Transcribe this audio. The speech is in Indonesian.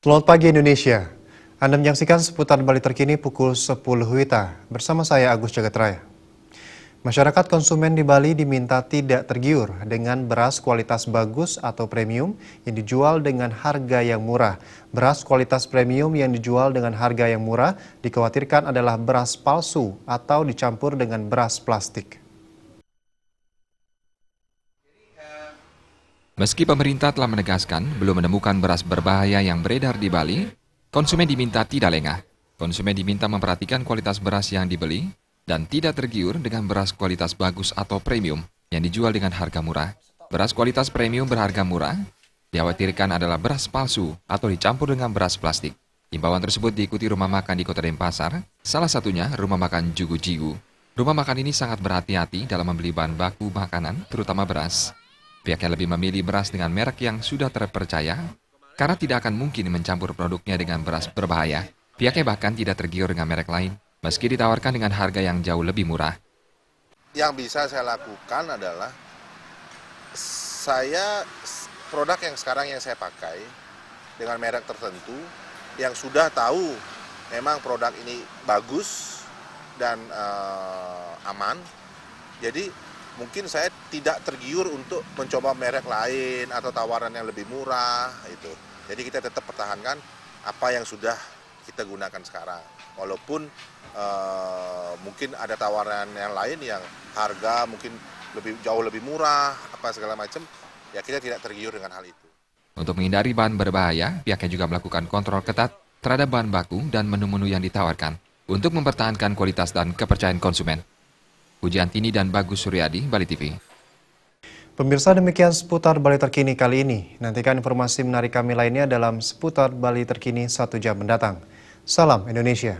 Selamat pagi Indonesia. Anda menyaksikan seputar Bali terkini pukul 10 WITA. Bersama saya Agus Jagatraya. Masyarakat konsumen di Bali diminta tidak tergiur dengan beras kualitas bagus atau premium yang dijual dengan harga yang murah. Beras kualitas premium yang dijual dengan harga yang murah dikhawatirkan adalah beras palsu atau dicampur dengan beras plastik. Meski pemerintah telah menegaskan belum menemukan beras berbahaya yang beredar di Bali, konsumen diminta tidak lengah. Konsumen diminta memperhatikan kualitas beras yang dibeli dan tidak tergiur dengan beras kualitas bagus atau premium yang dijual dengan harga murah. Beras kualitas premium berharga murah dikhawatirkan adalah beras palsu atau dicampur dengan beras plastik. Himbauan tersebut diikuti rumah makan di Kota Denpasar, salah satunya rumah makan Jugu Jigu. Rumah makan ini sangat berhati-hati dalam membeli bahan baku makanan, terutama beras. Pihaknya lebih memilih beras dengan merek yang sudah terpercaya karena tidak akan mungkin mencampur produknya dengan beras berbahaya. Pihaknya bahkan tidak tergiur dengan merek lain, meski ditawarkan dengan harga yang jauh lebih murah. Yang bisa saya lakukan adalah produk yang sekarang yang saya pakai dengan merek tertentu yang sudah tahu memang produk ini bagus dan aman. Jadi mungkin saya tidak tergiur untuk mencoba merek lain atau tawaran yang lebih murah itu. Jadi kita tetap pertahankan apa yang sudah kita gunakan sekarang. Walaupun mungkin ada tawaran yang lain yang harga mungkin jauh lebih murah, apa segala macam, ya kita tidak tergiur dengan hal itu. Untuk menghindari bahan berbahaya, pihaknya juga melakukan kontrol ketat terhadap bahan baku dan menu-menu yang ditawarkan untuk mempertahankan kualitas dan kepercayaan konsumen. Pujiantini dan Bagus Suryadi, Bali TV. Pemirsa, demikian seputar Bali terkini kali ini. Nantikan informasi menarik kami lainnya dalam seputar Bali terkini 1 jam mendatang. Salam Indonesia.